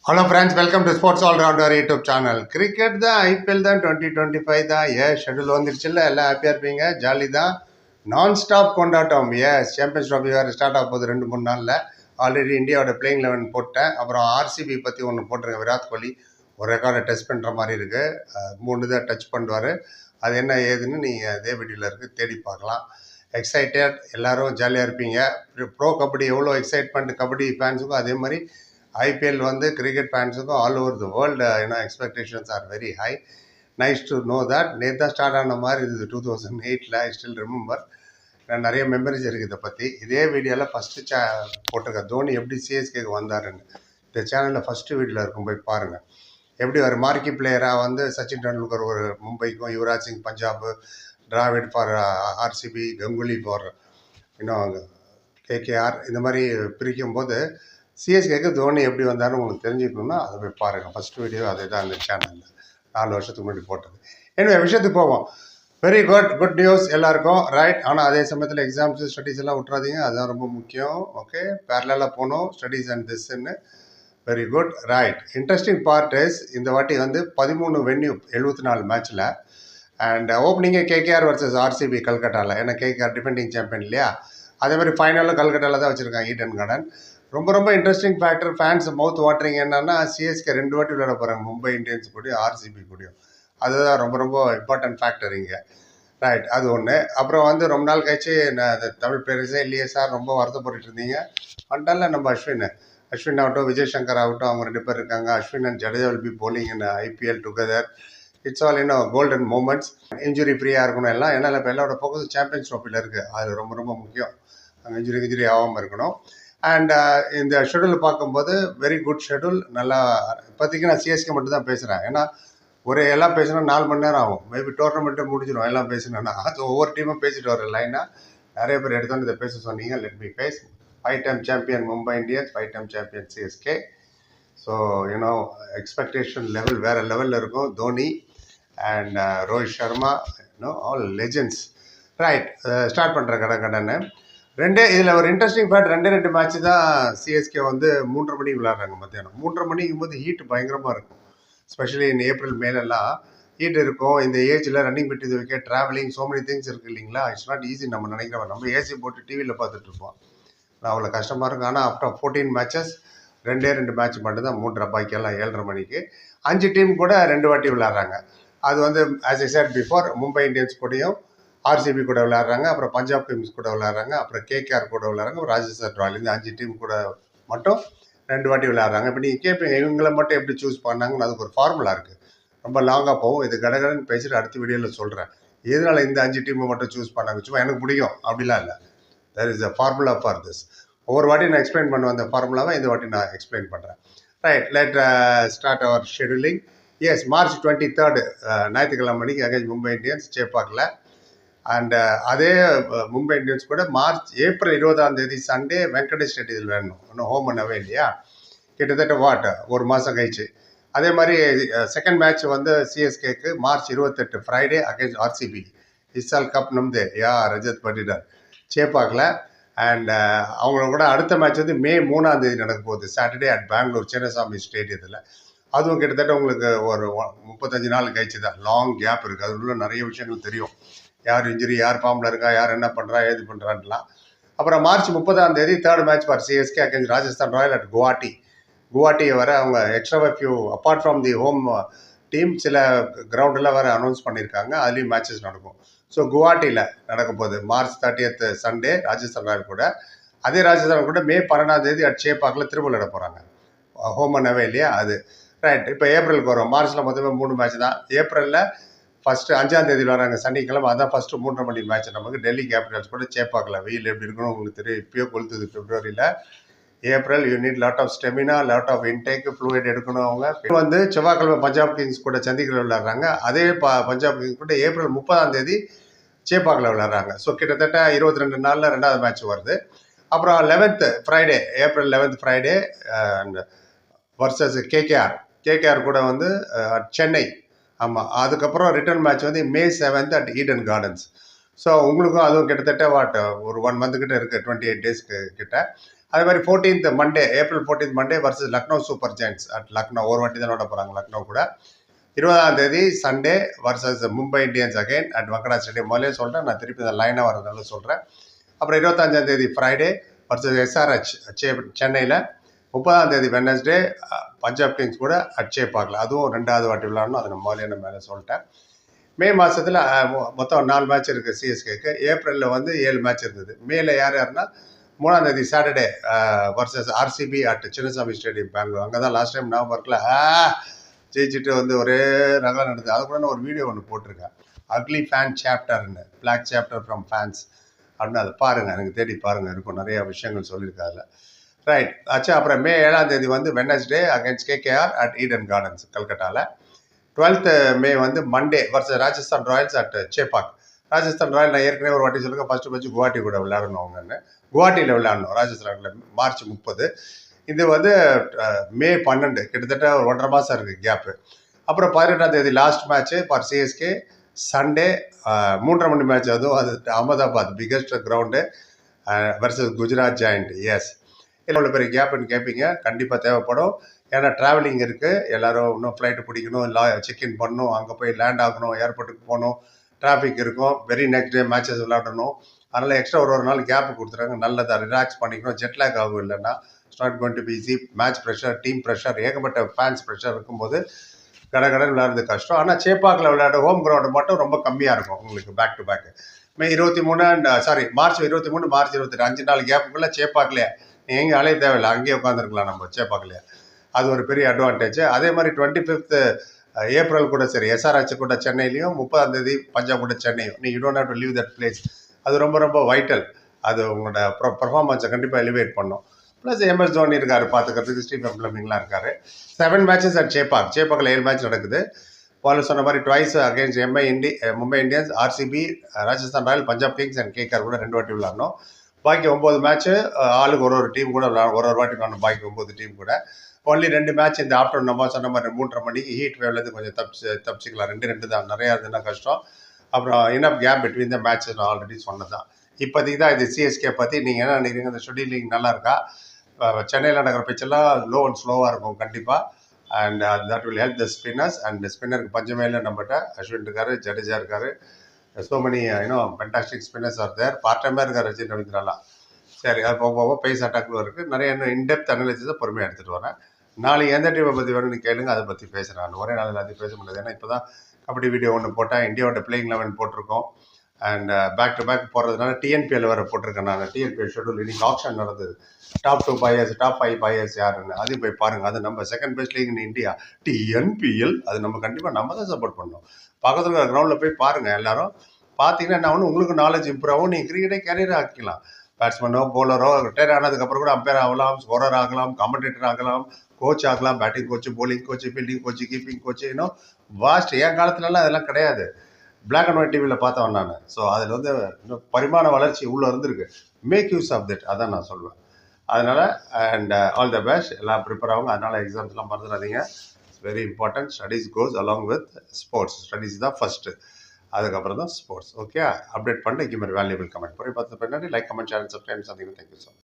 Hello friends, welcome to Sports All Rounder YouTube channel. Cricket தான் IPL தான் 2025 தான் schedule வந்துருச்சுல்ல, எல்லாம் ஹாப்பியாக இருப்பீங்க, ஜாலி தான், நான் ஸ்டாப் கொண்டாட்டம். சாம்பியன்ஸ் ட்ராஃபி வேறு ஸ்டார்ட் ஆக போகுது 2-3 நாளில். ஆல்ரெடி இந்தியாவோட பிளேயிங் 11 போட்டேன். அப்புறம் ஆர்சிபி பற்றி ஒன்று போட்டிருக்கேன். விராட் கோலி ஒரு ரெக்கார்டை டச் பண்ணுற மாதிரி இருக்குது. 3 தான் டச் பண்ணுவார். அது என்ன ஏதுன்னு நீங்கள் அதே வீடியோவில் இருக்குது, தேடி பார்க்கலாம். எக்ஸைட்டட், எல்லோரும் ஜாலியாக இருப்பீங்க. ப்ரோ கபடி எவ்வளோ எக்ஸைட்மெண்ட் கபடி ஃபேன்ஸுக்கும், அதே மாதிரி IPL வந்து கிரிக்கெட் ஃபேன்ஸுக்கும் all over the world expectations are very high. Nice to know that. நேற்று தான் ஸ்டார்ட் ஆன மாதிரி இருந்தது 2008. I still remember. நிறைய மெமரிஸ் இருக்குது இதை பற்றி. இதே வீடியோவில் ஃபஸ்ட்டு போட்டிருக்கேன், தோனி எப்படி சிஎஸ்கேக்கு வந்தாருன்னு. இந்த சேனலில் ஃபஸ்ட்டு வீடியோவில் இருக்கும், போய் பாருங்கள். எப்படி ஒரு மார்க்கி பிளேயராக வந்து சச்சின் டெண்டுல்கர் ஒரு மும்பைக்கும், Yuvraj Singh Punjab, Dravid for RCB, Ganguly for இன்னும் கேகேஆர், இந்த மாதிரி பிரிக்கும் போது சிஎஸ்கேக்கு தோனி எப்படி வந்தாருன்னு உங்களுக்கு தெரிஞ்சுக்கணுன்னா அதை போய் பாருங்கள். ஃபஸ்ட் வீடியோ அதே தான் அந்த சேனலில் 4 வருஷத்துக்கு முன்னாடி போட்டது. எனவே விஷயத்துக்கு போவோம். வெரி குட் நியூஸ் எல்லாருக்கும், ரைட். ஆனால் அதே சமயத்தில் எக்ஸாம்ஸு ஸ்டடீஸ் எல்லாம் விட்றாதீங்க, அதுதான் ரொம்ப முக்கியம். ஓகே, பேரலாக போகணும் ஸ்டடீஸ் அண்ட் திஸ்ன்னு. Very good, right. Interesting part is, இந்த வாட்டி வந்து 13 வென்யூ 74 மேட்ச்சில். அண்ட் ஓப்பனிங்கே கேகேஆர் வர்சஸ் ஆர்சிபி கல்கட்டாவில். ஏன்னா கேகேஆர் டிஃபெண்டிங் சாம்பியன் இல்லையா, அதே மாதிரி ஃபைனலில் கல்கட்டாவில் தான் வச்சுருக்காங்க, ஈடன் கார்டன். ரொம்ப ரொம்ப இன்ட்ரெஸ்டிங் ஃபேக்டர், ஃபேன்ஸ் மவுத் வாட்டரிங் என்னன்னா, சிஎஸ்கே 2 வாட்டி விளையாட போகிறாங்க, மும்பை இந்தியன்ஸ் கூடயும் ஆர்சிபி கூடயும். அதுதான் ரொம்ப ரொம்ப இம்பார்ட்டன்ட் ஃபேக்டர் இங்கே, ரைட். அது ஒன்று. அப்புறம் வந்து ரொம்ப நாள் கழிச்சு தமிழ் பேரரசே இல்லையே சார், ரொம்ப வருத்தப்பட்டு இருந்தீங்க. வந்துட்டால நம்ம அஸ்வின் ஆகட்டும், விஜய் சங்கர் ஆகட்டும், அவங்க 2 பேர் இருக்காங்க. Ashwin and Jadeja will be bowling in IPL together. It's all golden moments. Injury ஃப்ரீயாக இருக்கணும் எல்லாம். ஏன்னா இப்போ எல்லாரோட ஃபோக்கஸ் சாம்பியன்ஸ் ட்ராஃபியில் இருக்குது. அது ரொம்ப ரொம்ப முக்கியம். அங்கே இன்ஜுரி ஆகாமல் இருக்கணும். அண்ட் இந்த ஷெடியூல் பார்க்கும்போது வெரி குட் ஷெடியூல். நல்லா இப்போதைக்கு நான் சிஎஸ்கே மட்டும் தான் பேசுகிறேன். ஏன்னா எல்லாம் பேசினா 4 மணி நேரம் ஆகும். மேபி டோர்னமெண்ட்டை முடிஞ்சிடும் எல்லாம் பேசினேன்னா. அது ஒவ்வொரு டீமும் பேசிட்டு வர லைனாக நிறைய பேர் எடுத்தோன்னு இதை பேச சொன்னீங்க. Let me pace. 5 time champion Mumbai Indians, 5 time champion CSK. So expectation level வேறு லெவலில் இருக்கும். Dhoni and Rohit Sharma, all legends. Right, start பண்ணுற கடன்னு இதில் ஒரு இன்ட்ரெஸ்டிங் ஃபேக்ட், 2 மேட்ச்சு தான் சிஎஸ்கே வந்து 3:30 மணிக்கு விளையாடுறாங்க மத்தியானம். 3:30 மணிக்கும் போது ஹீட் பயங்கரமாக இருக்கும். ஸ்பெஷலி இந்த ஏப்ரல் மேலெல்லாம் ஹீட் இருக்கும். இந்த ஏஜில் ரன்னிங் பிட் இது வைக்க, ட்ராவலிங், சோ மெனி திங்ஸ் இருக்குது இல்லைங்களா. It's not easy. நம்ம நினைக்கிறோம், நம்ம ஏசி போட்டு டிவியில் பார்த்துட்ருப்போம், அவ்வளோ கஷ்டமாக இருக்கும். ஆனால் ஆஃப்டர் 14 மேட்சஸ் 2 மேட்ச் மட்டும்தான் 3:30, பாக்கியெல்லாம் 7:30 மணிக்கு. 5 டீம் கூட 2 வாட்டி விளையாடுறாங்க. அது வந்து as I said before, Mumbai Indians கூடயும் ஆர்சிபி கூட விளையாடுறாங்க, அப்புறம் பஞ்சாப் கிங்ஸ் கூட விளையாடுறாங்க, அப்புறம் கேகேஆர் கூட விளையாடுறாங்க, அப்புறம் ராஜஸ்தான் ராயல். இந்த 5 டீம் கூட மட்டும் 2 வாட்டி விளையாடுறாங்க. இப்போ நீங்கள் கேட்பீங்க, இவங்களை மட்டும் எப்படி சூஸ் பண்ணாங்கன்னு. அதுக்கு ஒரு ஃபார்முலா இருக்குது, ரொம்ப லாங்காக போகும். இது கடகடன்னு பேசிட்டு அடுத்த வீடியோவில் சொல்கிறேன் எதனால் இந்த 5 டீமை மட்டும் சூஸ் பண்ணாங்க. சும்மா எனக்கு பிடிக்கும் அப்படிலாம் இல்லை. There is a formula for this. ஒவ்வொரு வாட்டி நான் எக்ஸ்பிளைன் பண்ணுவேன் அந்த ஃபார்முலாவை, இந்த வாட்டி நான் எக்ஸ்பிளைன் பண்ணுறேன். Right, let start our scheduling. Yes, March 23 ஞாயிற்றுக்கிழமை மணிக்கு அகேன்ஸ்ட் மும்பை இந்தியன்ஸ் சேப்பாக்கில். அண்ட் அதே மும்பை இந்தியன்ஸ் கூட ஏப்ரல் 20 சண்டே வெங்கடேஷ் ஸ்டேடியத்தில் வேணும். இன்னும் ஹோம் பண்ணவே இல்லையா, கிட்டத்தட்ட ஒரு மாதம் கழிச்சு. அதே மாதிரி செகண்ட் மேட்ச் வந்து சிஎஸ்கேக்கு மார்ச் 28 ஃப்ரைடே அகேன்ஸ்ட் ஆர்சிபி. இஸ்ஸால் கப் நம்தே ரஜத் பட்டிடர் சேப்பாக்கில். அண்ட் அவங்கள கூட அடுத்த மேட்ச் வந்து மே 3 நடக்க போகுது, சாட்டர்டே அட் பெங்களூர் சின்னசாமி ஸ்டேடியத்தில். அதுவும் கிட்டத்தட்ட உங்களுக்கு ஒரு 35 நாள் கழிச்சு தான். லாங் கேப் இருக்குது. அது உள்ள நிறைய விஷயங்கள் தெரியும், யார் இன்ஜுரி, யார் ஃபார்மில் இருக்கா, யார் என்ன பண்ணுறா, ஏது பண்ணுறான்லாம். அப்புறம் March 30 third match for CSK against Rajasthan royal at குவாஹாட்டியை வர அவங்க extra few apart from the home team சில கிரவுண்டெல்லாம் வேறு அனௌன்ஸ் பண்ணியிருக்காங்க. அதுலேயும் மேட்சஸ் நடக்கும். ஸோ குவாஹாட்டியில் நடக்க போகுது மார்ச் 30 சண்டே ராஜஸ்தான் ராயல் கூட. அதே ராஜஸ்தான் கூட மே 12 அட் சேப்பாக்கில் திரும்ப விளையாட போகிறாங்க, ஹோம் அண்ட் அவே இல்லையா. அது ரைட். இப்போ ஏப்ரலுக்கு வரும். மார்ச்சில் மொத்தமே 3 மேட்ச் தான். ஏப்ரலில் ஃபஸ்ட்டு 5 வராங்க சனிக்கிழமை. அதான் ஃபஸ்ட்டு 3:30 மணி மேட்ச் நமக்கு. டெல்லி கேபிட்டல்ஸ் கூட சேப்பாக்கில். வெயில் எப்படி இருக்கணும் உங்களுக்கு தெரியும், இப்போயோ கொளுத்துது பிப்ரவரியில். April you need lot of stamina, lot of intake, fluid எடுக்கணும். அவங்க வந்து செவ்வாய்க்கிழமை பஞ்சாப் கிங்ஸ் கூட சண்டிகரில் விளையாடுறாங்க. அதே பஞ்சாப் கிங்ஸ் கூட ஏப்ரல் 30 சேப்பாக்கில் விளையாடுறாங்க. ஸோ கிட்டத்தட்ட 22 நாளில் 2வது மேட்ச் வருது. அப்புறம் 11th Friday, April 11th Friday and versus KKR கூட வந்து சென்னை. ஆமாம், அதுக்கப்புறம் ரிட்டர்ன் மேட்ச் வந்து மே 7 அட் ஈடன் கார்டன்ஸ். ஸோ உங்களுக்கும் அதுவும் கிட்டத்தட்ட ஒரு 1 மந்த் கிட்ட இருக்குது, 28 டேஸ்க்கு கிட்ட. அதே மாதிரி 14th Monday April 14th Monday versus Lucknow Super Giants at Lucknow ஒரு வாட்டி தான் விளாட போகிறாங்க லக்னோ கூட. 20ஆம் தேதி Sunday versus Mumbai Indians again at Wankhede stadium. முதலே சொல்கிறேன், நான் திருப்பி இந்த லைனாக வரதுனால சொல்கிறேன். அப்புறம் 25ஆம் தேதி ஃப்ரைடே வர்சஸ் SRH சென்னையில். 30ஆம் தேதி வெட்னஸ்டே பஞ்சாப் கிங்ஸ் கூட அட்சே பார்க்கல, அதுவும் 2வது வாட்டி விளாடணும். அதை நான் முதலே மேலே சொல்லிட்டேன். மே மாதத்தில் மொத்தம் 4 மேட்ச் இருக்குது சிஎஸ்கேக்கு. ஏப்ரலில் வந்து 7 மேட்ச் இருந்தது. மேல யாருன்னா 3ஆம் தேதி Saturday versus RCB at Chinnaswamy stadium Bangalore. அங்கே தான் லாஸ்ட் டைம் நவம்பரில் ஜெயிச்சுட்டு வந்து ஒரே ரகம் நடந்தது. அது கூட நான் ஒரு வீடியோ ஒன்று போட்டிருக்கேன், அக்லி ஃபேன் சாப்டர்னு, பிளாக் சாப்டர் ஃப்ரம் ஃபேன்ஸ் அப்படின்னு. அதை பாருங்கள், எனக்கு தேடி பாருங்கள், இருக்கும் நிறைய விஷயங்கள் சொல்லியிருக்கேன் அதில். ரைட் ஆச்சு. அப்புறம் மே 7ஆம் தேதி வந்து Wednesday against KKR at Eden Gardens கல்கட்டாவில். 12th மே வந்து Monday versus Rajasthan Royals at Chepauk. Rajasthan Royal நான் ஏற்கனவே ஒரு வாட்டி சொல்லுங்கள், ஃபஸ்ட்டு மேட்ச் குவாஹாட்டி கூட விளையாடணும். அவங்கன்னு குவாஹாட்டியில் விளையாடணும் ராஜஸ்தானில் மார்ச் 30. இது வந்து மே 12, கிட்டத்தட்ட ஒரு 1.5 மாதம் இருக்குது கேப்பு. அப்புறம் 18ஆம் தேதி last match for CSK Sunday 3:30 மணி மேட்ச். அதுவும் அது Ahmedabad biggest ground versus Gujarat giant. Yes, எவ்வளோ பெரிய கேப்புன்னு கேட்பீங்க, கண்டிப்பாக தேவைப்படும். ஏன்னா ட்ராவலிங் இருக்குது, எல்லோரும் இன்னும் ஃப்ளைட்டு பிடிக்கணும், செக்இன் பண்ணணும், அங்கே போய் லேண்ட் ஆகணும், ஏர்போர்ட்டுக்கு போகணும், டிராஃபிக் இருக்கும், வெரி நெக்ஸ்ட் டே மேட்சஸ் விளையாடணும். அதனால் எக்ஸ்ட்ரா ஒரு நாள் கேப்பு கொடுத்துறாங்க, நல்லதாக ரிலாக்ஸ் பண்ணிக்கணும். ஜெட்லாக் ஆகும், இல்லைன்னா it's not going to be easy. Match pressure, team pressure, ஏகப்பட்ட ஃபேன்ஸ் ப்ரெஷர் இருக்கும்போது கடை விளையாடுறது கஷ்டம். ஆனால் சேப்பாக்கில் விளையாட ஹோம் கிரவுண்டு மட்டும் ரொம்ப கம்மியாக இருக்கும் உங்களுக்கு. Back to back May 23 March 23 March 28 5 நாள் கேப்புக்குள்ளே சேப்பாக்கிலே நீங்கள் எங்கே அலைய தேவையில்லை, அங்கேயே உட்காந்துருக்கலாம் நம்ம சேப்பாக்கிலே. அது ஒரு பெரிய அட்வான்டேஜ். அதே மாதிரி 25th ஏப்ரல் கூட சரி SRH கூட சென்னையிலையும், 30ஆம் தேதி பஞ்சாப் கூட சென்னையும். You don't have to leave that place. அது ரொம்ப ரொம்ப வைட்டல். அது உங்களோட பர்ஃபார்மன்ஸை கண்டிப்பாக எலிவேட் பண்ணும். ப்ளஸ் MS தோனி இருக்கார் பார்த்துக்கிறதுக்கு, ஸ்டீஃபன் ஃப்ளமிங்லாம் இருக்கார். 7 மேட்சஸ் அட் சேப்பாக்கில் 7 மேட்ச் நடக்குது. போல சொன்ன மாதிரி twice against Mumbai Indians, RCB, Rajasthan Royal, Punjab Kings and KKR கூட 2 வாட்டி விளாடணும். பாக்கி 9 மேட்ச்சு ஆளுக்கு ஒரு டீம் கூட ஒரு வாட்டி விளாடணும். பாக்கி 9 டீம் கூட ஒன்லி 2 மேட்ச் இந்த ஆஃப்டர்நூன். நம்ம சொன்ன மாதிரி 3:30 மணிக்கு ஹீட் வேவ்லேருந்து கொஞ்சம் தப்பிச்சிக்கலாம். 2 தான், நிறையா இருந்ததுன்னா கஷ்டம். அப்புறம் enough gap between the matches நான் ஆல்ரெடி சொன்னது தான். இப்போதைக்கு தான் இது சிஎஸ்கே பற்றி. நீங்கள் என்ன நினைக்கிறீங்க, இந்த ஷெட்யூலிங் நல்லா இருக்கா? சென்னையில் நடக்கிற பிச்செல்லாம் லோ அண்ட் ஸ்லோவாக இருக்கும் கண்டிப்பாக. And that will help the spinners. And ஸ்பின்னருக்கு பஞ்சமே இல்லை நம்மகிட்ட. அஸ்வின் இருக்கார், ஜடேஜா இருக்கார். So many fantastic spinners are there. Part டைமாக இருக்கார் ரஜின் ரவீந்திராலாம். சரி, அது போக பேஸ் அட்டாக்லும் இருக்குது. நிறைய இன்னும் இன்டெப்த் அனலைசிஸை பொறுமையாக எடுத்துகிட்டு வரேன். நாளைக்கு எந்த டீமை பற்றி வேணும்னு கேளுங்க, அதை பற்றி பேசுகிறேன். ஒரே நாள் எல்லாத்தையும் பேச முடியாது. ஏன்னா இப்போ தான் கபடி வீடியோ ஒன்று போட்டேன், இந்தியாவோட பிளேயிங் 11 போட்டிருக்கோம். அண்ட் பேக் டு பேக் போடுறதுனால TNPL வேறு போட்டிருக்கேன் நான். TNPL ஷெட்யூல் இன்னைக்கு ஆப்ஷன் நடந்தது. டாப் 2 பையர்ஸ், டாப் 5 பையர்ஸ் யாருன்னு அதையும் போய் பாருங்கள். அது நம்ம second best league in India TNPL. அது நம்ம கண்டிப்பாக நம்ம தான் சப்போர்ட் பண்ணணும். பக்கத்தில் இருக்கிற கிரவுண்டில் போய் பாருங்கள். எல்லாரும் பார்த்தீங்கன்னா என்ன ஒன்று, உங்களுக்கு நாலேஜ் இம்ப்ரூவ் ஆகும். நீங்கள் கிரிக்கெட்டே கேரியர் ஆக்கிக்கலாம். பேட்ஸ்மேனோ போலரோ ரிட்டையர் ஆனதுக்கப்புறம் கூட அம்பையர் ஆகலாம், ஸ்கோரர் ஆகலாம், கமெண்டேட்டர் ஆகலாம், கோச் ஆகலாம், batting coach, polling coach, fielding coach, keeping coach, இன்னும் வாஸ்ட். என் காலத்துலலாம் அதெல்லாம் கிடையாது. பிளாக் அண்ட் ஒயிட் டிவியில் பார்த்தவன் நான். ஸோ அதில் வந்து இன்னும் பரிமாண வளர்ச்சி உள்ளே இருந்திருக்கு. மேக் யூஸ் ஆஃப் தட், அதான் நான் சொல்லுவேன். அதனால் அண்ட் ஆல் த பெஸ்ட். எல்லாம் ப்ரிப்பேர் ஆகும். அதனால் எக்ஸாம்ஸ்லாம் மறந்துடாதீங்க. It's very important. Studies cos along with sports. Studies தான் ஃபஸ்ட்டு, அதுக்கப்புறம் தான் ஸ்போர்ட்ஸ். ஓகே, அப்டேட் பண்ணிட்டு இங்கே மாதிரி வேல்யூபிள் கமெண்ட் போய் பார்த்து பண்ணி like, comment, share, subscribe. Thank you so much.